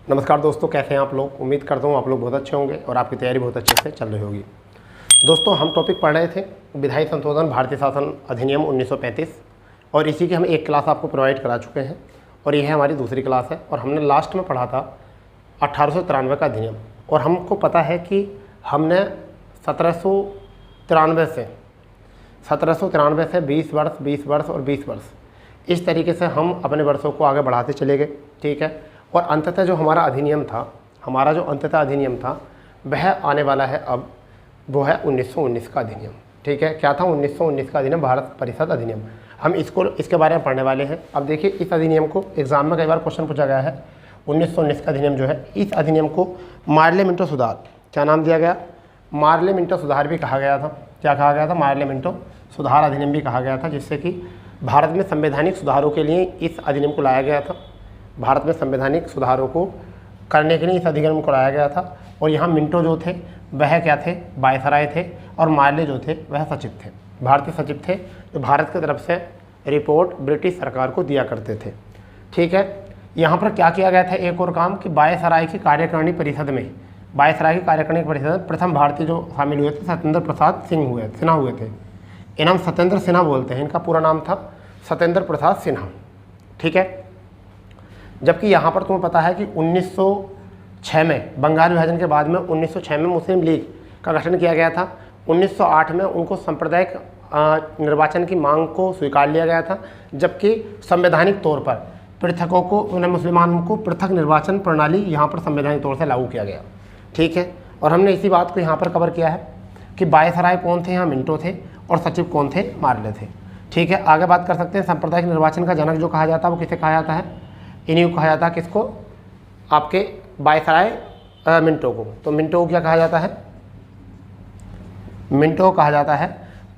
नमस्कार दोस्तों, कैसे हैं आप लोग। उम्मीद करता हूँ आप लोग बहुत अच्छे होंगे और आपकी तैयारी बहुत अच्छे से चल रही होगी। दोस्तों, हम टॉपिक पढ़ रहे थे विधायी संशोधन भारतीय शासन अधिनियम 1935 और इसी की हम एक क्लास आपको प्रोवाइड करा चुके हैं और यह हमारी दूसरी क्लास है। और हमने लास्ट में पढ़ा था 1893 का अधिनियम और हमको पता है कि हमने 1793 से 20 वर्ष 20 वर्ष और 20 वर्ष इस तरीके से हम अपने वर्षों को आगे बढ़ाते चले गए। ठीक है। और अंततः जो हमारा अधिनियम था, वह आने वाला है अब, वो है 1919 का अधिनियम। ठीक है। क्या था? 1919 का अधिनियम, भारत परिषद अधिनियम। हम इसके बारे में पढ़ने वाले हैं। अब देखिए, इस अधिनियम को एग्जाम में कई बार क्वेश्चन पूछा गया है। 1919 का अधिनियम जो है, इस अधिनियम को मार्ले मिंटो सुधार, क्या नाम दिया गया? मार्ले मिंटो सुधार भी कहा गया था। क्या कहा गया था? मार्ले मिंटो सुधार अधिनियम भी कहा गया था, जिससे कि भारत में संवैधानिक सुधारों के लिए इस अधिनियम को लाया गया था। भारत में संवैधानिक सुधारों को करने के लिए इस अधिनियम को लाया गया था। और यहाँ मिंटो जो थे वह क्या थे? वायसराय थे। और मार्ले जो थे वह सचिव थे, भारतीय सचिव थे, जो भारत की तरफ से रिपोर्ट ब्रिटिश सरकार को दिया करते थे। ठीक है। यहाँ पर क्या किया गया था? एक और काम कि वायसराय की कार्यकारिणी परिषद में, वायसराय की कार्यकारिणी परिषद में प्रथम भारतीय जो शामिल हुए थे, सत्येंद्र प्रसाद सिन्हा हुए थे। इन्हें हम सत्येंद्र सिन्हा बोलते हैं। इनका पूरा नाम था सत्येंद्र प्रसाद सिन्हा। ठीक है। जबकि यहाँ पर तुम्हें पता है कि 1906 में बंगाल विभाजन के बाद में 1906 में मुस्लिम लीग का गठन किया गया था। 1908 में उनको सांप्रदायिक निर्वाचन की मांग को स्वीकार लिया गया था, जबकि संवैधानिक तौर पर पृथकों को, उन्हें मुसलमानों को पृथक निर्वाचन प्रणाली यहाँ पर संवैधानिक तौर से लागू किया गया। ठीक है। और हमने इसी बात को यहाँ पर कवर किया है कि वायसराय कौन थे? यहाँ मिंटो थे। और सचिव कौन थे? मार्ले थे। ठीक है। आगे बात कर सकते हैं। सांप्रदायिक निर्वाचन का जनक जो कहा जाता है वो किसे कहा जाता है? इन्हीं को कहा जाता है। किसको? आपके वायसराय मिंटो को। तो मिंटो को क्या कहा जाता है? मिंटो को कहा जाता है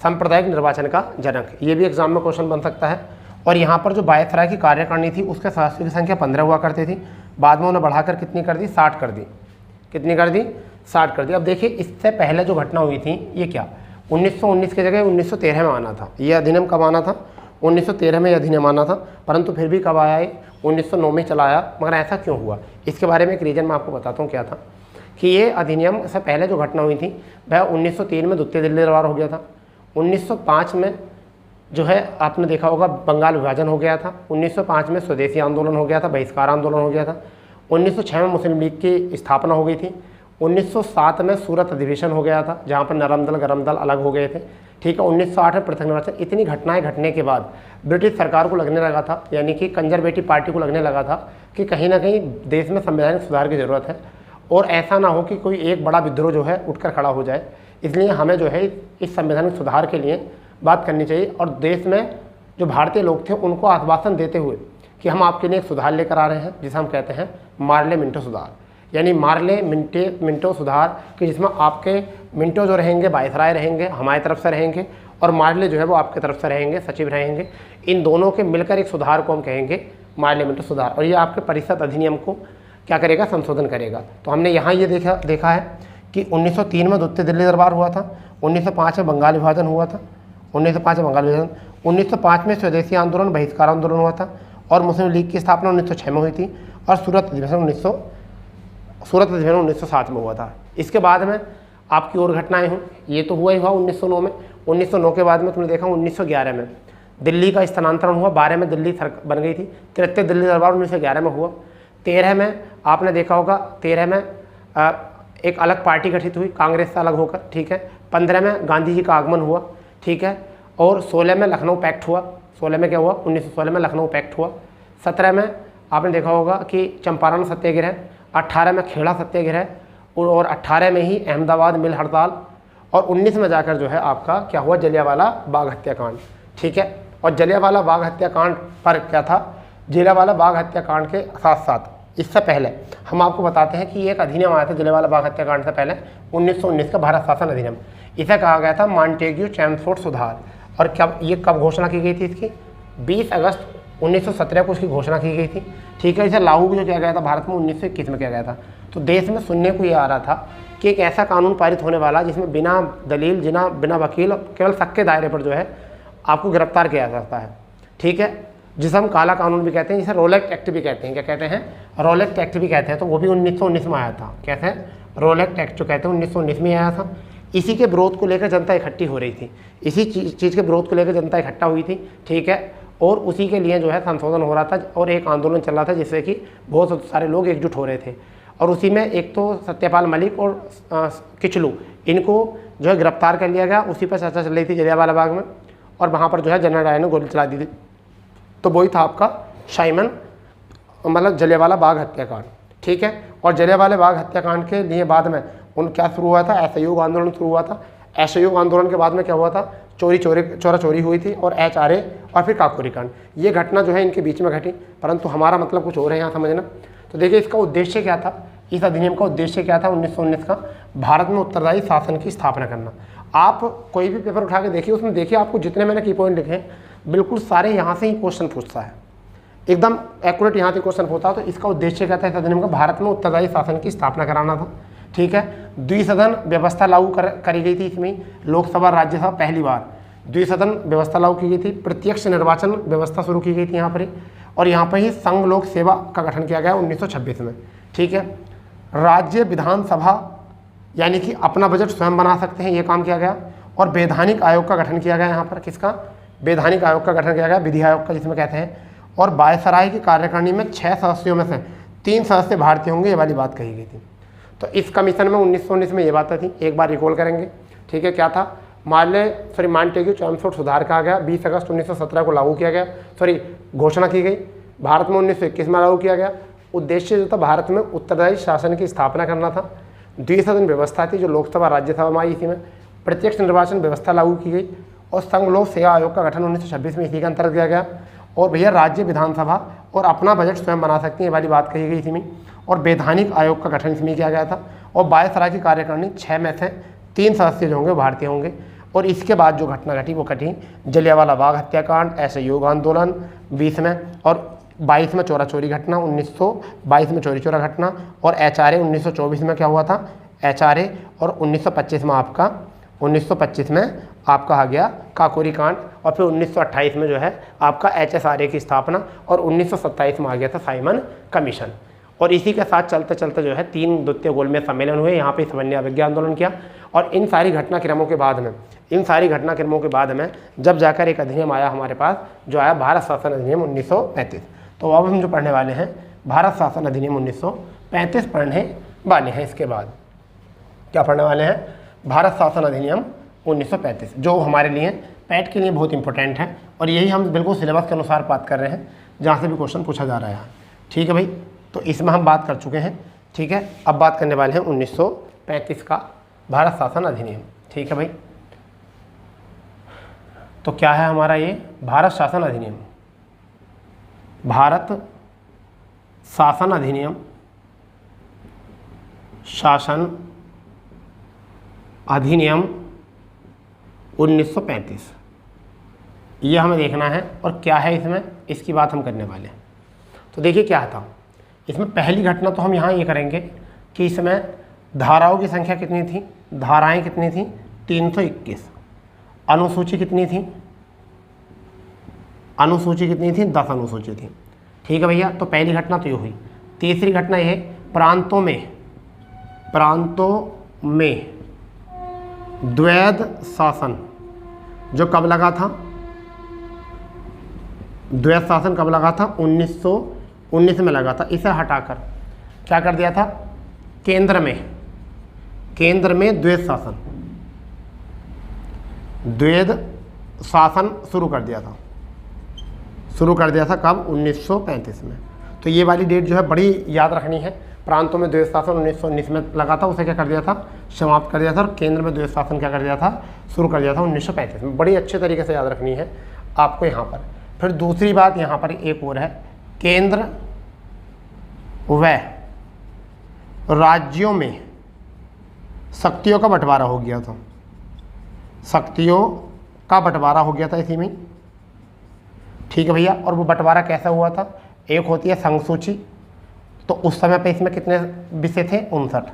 सांप्रदायिक निर्वाचन का जनक। ये भी एग्जाम में क्वेश्चन बन सकता है। और यहाँ पर जो वायसराय की कार्यकारिणी थी उसके सदस्यों की संख्या 15 हुआ करती थी। बाद में उन्हें बढ़ाकर कितनी कर दी? 60 कर दी। कितनी कर दी? 60 कर दी। अब देखिए, इससे पहले जो घटना हुई थी, ये क्या 1919 की जगह 1913 में आना था। ये अधिनियम कब आना था? 1913 में यह अधिनियम आना था, परंतु फिर भी कब आया है? 1909 में चला आया। मगर ऐसा क्यों हुआ? इसके बारे में एक रीज़न मैं आपको बताता हूँ क्या था कि ये अधिनियम से पहले जो घटना हुई थी वह 1903 में द्वितीय दिल्ली दरबार हो गया था। 1905 में जो है आपने देखा होगा बंगाल विभाजन हो गया था। 1905 में स्वदेशी आंदोलन हो गया था, बहिष्कार आंदोलन हो गया था। 1906 में मुस्लिम लीग की स्थापना हो गई थी। 1907 में सूरत अधिवेशन हो गया था, जहाँ पर नरम दल गरम दल अलग हो गए थे। ठीक है। 1908 में पृथक निर्वाचन। इतनी घटनाएं घटने के बाद ब्रिटिश सरकार को लगने लगा था, यानी कि कंजर्वेटिव पार्टी को लगने लगा था कि कहीं ना कहीं देश में संवैधानिक सुधार की ज़रूरत है और ऐसा ना हो कि कोई एक बड़ा विद्रोह जो है उठकर खड़ा हो जाए। इसलिए हमें जो है इस संवैधानिक सुधार के लिए बात करनी चाहिए और देश में जो भारतीय लोग थे उनको आश्वासन देते हुए कि हम आपके लिए एक सुधार लेकर आ रहे हैं, जिसे हम कहते हैं मार्ले मिंटो सुधार, यानी मार्ले मिंटो सुधार, कि जिसमें आपके मिंटो जो रहेंगे वायसराय रहेंगे, हमारी तरफ से रहेंगे, और मार्ले जो है वो आपकी तरफ से रहेंगे, सचिव रहेंगे। इन दोनों के मिलकर एक सुधार को हम कहेंगे मार्ले मिंटो सुधार। और ये आपके परिषद अधिनियम को क्या करेगा? संशोधन करेगा। तो हमने यहाँ ये देखा है कि 1903 में द्वितीय दिल्ली दरबार हुआ था। 1905 में बंगाल विभाजन हुआ था। 1905 में स्वदेशी आंदोलन, बहिष्कार आंदोलन हुआ था। और मुस्लिम लीग की स्थापना 1906 में हुई थी। और सूरत अधिवेशन 1907 में हुआ था। इसके बाद में आपकी और घटनाएं हुई। ये तो हुआ ही हुआ 1909 में। 1909 के बाद में तुमने देखा 1911 में दिल्ली का स्थानांतरण हुआ। 12 में दिल्ली बन गई थी। तृतीय दिल्ली दरबार 1911 में हुआ। 13 में आपने देखा होगा, 13 में एक अलग पार्टी गठित हुई कांग्रेस से अलग होकर। ठीक है। 15 में गांधी जी का आगमन हुआ। ठीक है। और 16 में लखनऊ पैक्ट हुआ। 16 में क्या हुआ? 1916 में लखनऊ पैक्ट हुआ। 17 में आपने देखा होगा कि चंपारण सत्याग्रह। 18 में खेड़ा सत्याग्रह और 18 में ही अहमदाबाद मिल हड़ताल। और 19 में जाकर जो है आपका क्या हुआ? जलियांवाला बाग हत्याकांड। ठीक है। और जलियांवाला बाग हत्याकांड पर क्या था? जलियांवाला बाग हत्याकांड के साथ साथ इससे पहले हम आपको बताते हैं कि एक अधिनियम आया था जलियांवाला बाग हत्याकांड से पहले, 1919 का भारत शासन अधिनियम। इसे कहा गया था मॉन्टेग्यू चैम्सफोर्ड सुधार। और कब घोषणा की गई थी इसकी? 20 अगस्त 1917 को उसकी घोषणा की गई थी। ठीक है। इसे लागू भी जो किया गया था भारत में 1921 में किया गया था। तो देश में सुनने को ये आ रहा था कि एक ऐसा कानून पारित होने वाला जिसमें बिना दलील बिना वकील केवल शक के दायरे पर जो है आपको गिरफ्तार किया जा सकता है। ठीक है। जिसे हम काला कानून भी कहते हैं, जिसे रोलेट एक्ट भी कहते हैं। क्या कहते हैं? रोलेट एक्ट भी कहते हैं। तो वो भी 1919 में आया था। कहते हैं रोलेट एक्ट जो कहते हैं 1919 में आया था। इसी के विरोध को लेकर जनता इकट्ठी हो रही थी, इसी चीज़ के विरोध को लेकर जनता इकट्ठा हुई थी, ठीक है। और उसी के लिए जो है संशोधन हो रहा था और एक आंदोलन चल रहा था जिससे कि बहुत सारे लोग एकजुट हो रहे थे। और उसी में एक तो सत्यपाल मलिक और किचलू, इनको जो है गिरफ्तार कर लिया गया। उसी पर चर्चा चल रही थी जलियांवाला बाग में, और वहाँ पर जो है जनरल डायर ने गोली चला दी थी। तो वही था आपका साइमन मतलब जलियांवाला बाग हत्याकांड, ठीक है। और जलियांवाला बाग हत्याकांड के लिए बाद में क्या शुरू हुआ था? असहयोग आंदोलन शुरू हुआ था। असहयोग आंदोलन के बाद में क्या हुआ था? चोरा चोरी हुई थी और HRA और फिर काकोरी कांड। ये घटना जो है इनके बीच में घटी, परंतु हमारा मतलब कुछ और है यहाँ समझना। तो देखिए इसका उद्देश्य क्या था, इस अधिनियम का उद्देश्य क्या था 1919 का? भारत में उत्तरदायी शासन की स्थापना करना। आप कोई भी पेपर उठा के देखिए, उसमें देखिए आपको जितने मैंने की पॉइंट लिखे हैं बिल्कुल सारे यहाँ से ही क्वेश्चन पूछता है, एकदम एक्यूरेट यहाँ से क्वेश्चन पूछता है। तो इसका उद्देश्य क्या था इस अधिनियम का? भारत में उत्तरदायी शासन की स्थापना कराना था, ठीक है। द्विसदन व्यवस्था लागू करी गई थी। इसमें लोकसभा राज्यसभा पहली बार द्विसदन व्यवस्था लागू की गई थी। प्रत्यक्ष निर्वाचन व्यवस्था शुरू की गई थी यहाँ पर ही, और यहाँ पर ही संघ लोक सेवा का गठन किया गया 1926 में, ठीक है। राज्य विधानसभा यानी कि अपना बजट स्वयं बना सकते हैं, ये काम किया गया। और वैधानिक आयोग का गठन किया गया यहाँ पर। किसका? वैधानिक आयोग का गठन किया गया, विधि आयोग का जिसमें कहते हैं। और वायसराय की कार्यकारिणी में 6 सदस्यों में से 3 सदस्य भारतीय होंगे, ये वाली बात कही गई थी। तो इस कमीशन में 1919 में ये बातें थी, एक बार रिकॉल करेंगे, ठीक है। क्या था? मॉन्टेग्यू चैम्सफोर्ड सुधार कहा गया, 20 अगस्त 1917 को लागू किया गया, घोषणा की गई। भारत में 1921 में लागू किया गया। उद्देश्य जो था भारत में उत्तरदायी शासन की स्थापना करना था। द्विसदन व्यवस्था थी जो लोकसभा राज्यसभा में आई, इसी में प्रत्यक्ष निर्वाचन व्यवस्था लागू की गई। और संघ लोक सेवा आयोग का गठन 1926 में इसी के अंतर्गत किया गया। और भैया राज्य विधानसभा और अपना बजट स्वयं बना सकती है, वाली बात कही गई इसमें। और वैधानिक आयोग का गठन इसमें किया गया था। और वायसराय की कार्यकारिणी 6 में से 3 सदस्य जो होंगे भारतीय होंगे। और इसके बाद जो घटना घटी वो घटी जलियांवाला बाग हत्याकांड, असहयोग आंदोलन 20 में, और 22 में चोरा चोरी घटना, 1922 में चोरी चोरा घटना। और HRA 1924 में क्या हुआ था? HRA। और 1925 में आपका आ गया काकोरी कांड। और फिर 1928 में जो है आपका HSRA की स्थापना। और 1927 में आ गया था साइमन कमीशन। और इसी के साथ चलते चलते जो है 3 द्वितीय गोलमेज सम्मेलन हुए, यहाँ पे समन्वय अवज्ञा आंदोलन किया। और इन सारी घटनाक्रमों के बाद में जब जाकर एक अधिनियम आया हमारे पास, जो आया भारत शासन अधिनियम 1935। तो अब हम जो पढ़ने वाले हैं भारत शासन अधिनियम 1935 पढ़ने वाले हैं। इसके बाद क्या पढ़ने वाले हैं? भारत शासन अधिनियम 1935, जो हमारे लिए पैट के लिए बहुत इंपॉर्टेंट है। और यही हम बिल्कुल सिलेबस के अनुसार बात कर रहे हैं, जहाँ से भी क्वेश्चन पूछा जा रहा है, ठीक है भाई। तो इसमें हम बात कर चुके हैं, ठीक है। अब बात करने वाले हैं 1935 का भारत शासन अधिनियम, ठीक है भाई। तो क्या है हमारा ये भारत शासन अधिनियम? भारत शासन अधिनियम, शासन अधिनियम 1935, ये हमें देखना है। और क्या है इसमें, इसकी बात हम करने वाले हैं। तो देखिए क्या था इसमें। पहली घटना तो हम यहाँ ये करेंगे कि इसमें धाराओं की संख्या कितनी थी? धाराएं कितनी थी? 321। अनुसूची कितनी थी? अनुसूची कितनी थी? 10 अनुसूची थी, ठीक है भैया। तो पहली घटना तो ये हुई। तीसरी घटना ये प्रांतों में द्वैध शासन जो कब लगा था? द्वैध शासन कब लगा था? 1919 में लगा था। इसे हटाकर क्या कर दिया था? केंद्र में द्वैध शासन शुरू कर दिया था। कब? 1935 में। तो ये वाली डेट जो है बड़ी याद रखनी है। प्रांतों में द्वैध शासन 1919 में लगा था, उसे क्या कर दिया था? समाप्त कर दिया था। और केंद्र में द्वैध शासन क्या कर दिया था? शुरू कर दिया था 1935 में। बड़ी अच्छे तरीके से याद रखनी है आपको यहाँ पर। फिर दूसरी बात यहाँ पर एक और है, केंद्र व राज्यों में शक्तियों का बंटवारा हो गया था। इसी में, ठीक है भैया। और वो बंटवारा कैसा हुआ था? एक होती है संघ सूची, तो उस समय पे इसमें कितने विषय थे? 59।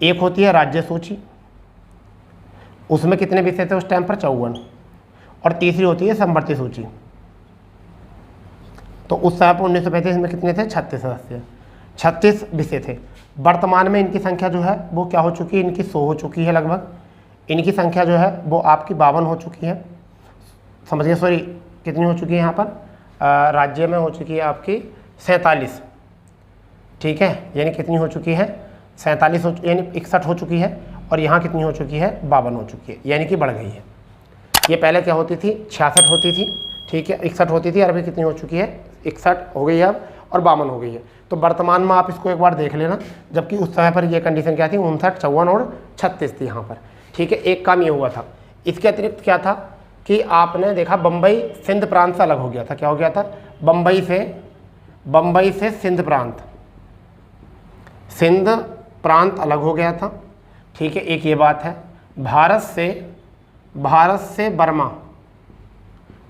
एक होती है राज्य सूची, उसमें कितने विषय थे उस टाइम पर? 54। और तीसरी होती है समवर्ती सूची, तो उस समय पर 1935 में कितने थे? 36 सदस्य, 36 विषय थे। वर्तमान में इनकी संख्या जो है वो क्या हो चुकी है? इनकी 100 हो चुकी है लगभग। इनकी संख्या जो है वो आपकी 52 हो चुकी है, समझ गए, सॉरी कितनी हो चुकी है यहाँ पर? राज्य में हो चुकी है आपकी 47, ठीक है, यानी कितनी हो चुकी है? 47 यानी 61 हो चुकी है, और यहाँ कितनी हो चुकी है? 52 हो चुकी है, यानी कि बढ़ गई है। ये पहले क्या होती थी? 66 होती थी, ठीक है, 61 होती थी, और अभी कितनी हो चुकी है? 61 हो गई है अब, और 52 हो गई है। तो वर्तमान में आप इसको एक बार देख लेना, जबकि उस समय पर ये कंडीशन क्या थी? 59, 54 और 36 थी यहाँ पर, ठीक है। एक काम ये हुआ था। इसके अतिरिक्त क्या था कि आपने देखा बम्बई सिंध प्रांत से अलग हो गया था। क्या हो गया था? बम्बई से सिंध प्रांत अलग हो गया था, ठीक है, एक ये बात है। भारत से बर्मा,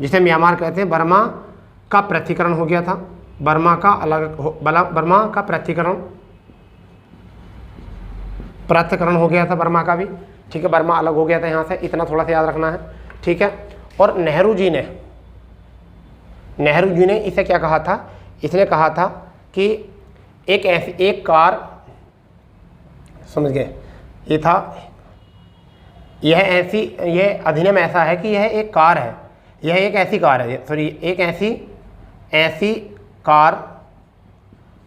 जिसे म्यांमार कहते हैं, बर्मा का पृथक्करण हो गया था। बर्मा का पृथक्करण हो गया था बर्मा का भी, ठीक है, बर्मा अलग हो गया था यहाँ से, इतना थोड़ा सा याद रखना है, ठीक है। और नेहरू जी ने इसे क्या कहा था? इसने कहा था कि एक कार, समझ गए, यह अधिनियम ऐसा है कि यह एक कार है, यह एक ऐसी कार है, सॉरी एक ऐसी कार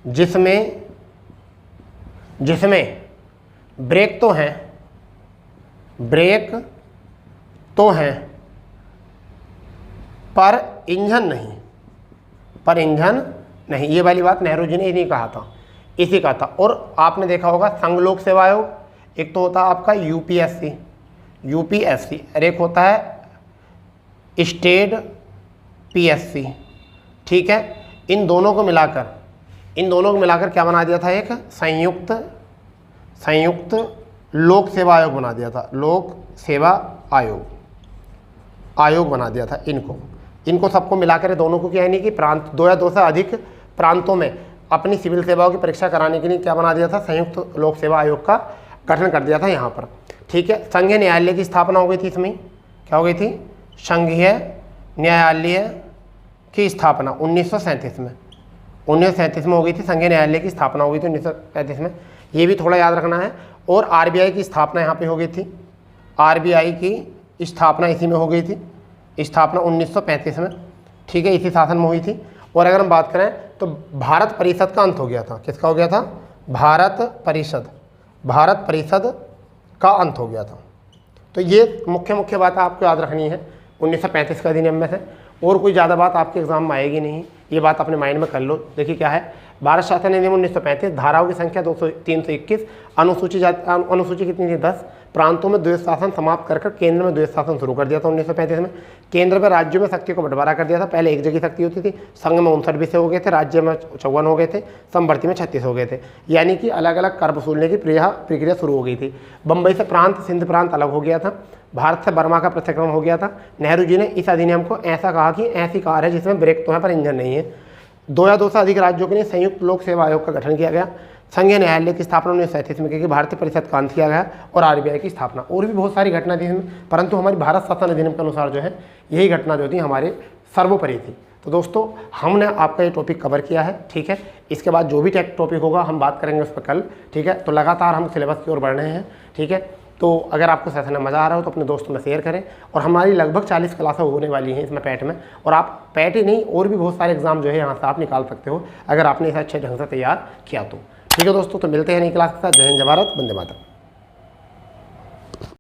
जिसमें ब्रेक तो हैं पर इंजन नहीं, ये वाली बात नेहरू जी ने इसी कहा था। और आपने देखा होगा संघ लोक सेवा आयोग, एक तो होता है आपका यूपीएससी, और एक होता है स्टेट पीएससी, ठीक है। इन दोनों को मिलाकर क्या बना दिया था? एक संयुक्त लोक सेवा आयोग बना दिया था। लोक सेवा आयोग बना दिया था। इनको सबको मिलाकर, दोनों को क्या है नहीं कि प्रांत, 2 या 2 से अधिक प्रांतों में अपनी सिविल सेवाओं की परीक्षा कराने के लिए क्या बना दिया था? संयुक्त लोक सेवा आयोग का गठन कर दिया था यहाँ पर, ठीक है। संघीय न्यायालय की स्थापना हो गई थी इसमें। क्या हो गई थी? संघीय न्यायालय की स्थापना 1937 में हो गई थी। संघीय न्यायालय की स्थापना हो गई थी 1935 में, ये भी थोड़ा याद रखना है। और आरबीआई की स्थापना यहाँ पे हो गई थी। आरबीआई की स्थापना इसी में हो गई थी, स्थापना 1935 में, ठीक है, इसी शासन में हुई थी। और अगर हम बात करें तो भारत परिषद का अंत हो गया था। किसका हो गया था? भारत परिषद का अंत हो गया था। तो ये मुख्य बात आपको याद रखनी है 1935 का अधिनियम में से, और कोई ज़्यादा बात आपके एग्जाम में आएगी नहीं, ये बात अपने माइंड में कर लो। देखिए क्या है, भारत शासन अधिनियम 1935, धाराओं की संख्या 321, अनुसूची कितनी थी? 10। प्रांतों में द्वैध शासन समाप्त कर केंद्र में द्वैध शासन शुरू कर दिया था 1935 में। केंद्र में राज्यों में शक्ति को बंटवारा कर दिया था। पहले एक जगह शक्ति होती थी, संघ में 59 विषय हो गए थे, राज्य में 54 हो गए थे, समवर्ती में 36 हो गए थे, यानी कि अलग अलग कर वसूलने की प्रक्रिया शुरू हो गई थी। बम्बई से सिंध प्रांत अलग हो गया था। भारत से बर्मा का पृथक्करण हो गया था। नेहरू जी ने इस अधिनियम को ऐसा कहा कि ऐसी कार है जिसमें ब्रेक तो है पर इंजन नहीं है। 2 या 2 से अधिक राज्यों के लिए संयुक्त लोक सेवा आयोग का गठन किया गया। संघीय न्यायालय की स्थापना 1937 में की गई। भारतीय परिषद का अंत किया गया, और आरबीआई की स्थापना। और भी बहुत सारी घटना थी इसमें, परंतु हमारी भारत शासन अधिनियम के अनुसार जो है यही घटना जो थी हमारे सर्वोपरि थी। तो दोस्तों हमने आपका ये टॉपिक कवर किया है, ठीक है। इसके बाद जो भी टॉपिक होगा हम बात करेंगे उस पर कल, ठीक है। तो लगातार हम सिलेबस की ओर बढ़ रहे हैं, ठीक है। तो अगर आपको सेशन में मज़ा आ रहा हो तो अपने दोस्तों में शेयर करें। और हमारी लगभग 40 क्लासें होने वाली हैं इसमें पैट में, और आप पैट ही नहीं और भी बहुत सारे एग्जाम जो है यहाँ से आप निकाल सकते हो अगर आपने इसे अच्छे ढंग से तैयार किया तो, ठीक है दोस्तों। तो मिलते हैं नई क्लास के साथ। जय हिंद, जय भारत, वंदे मातरम।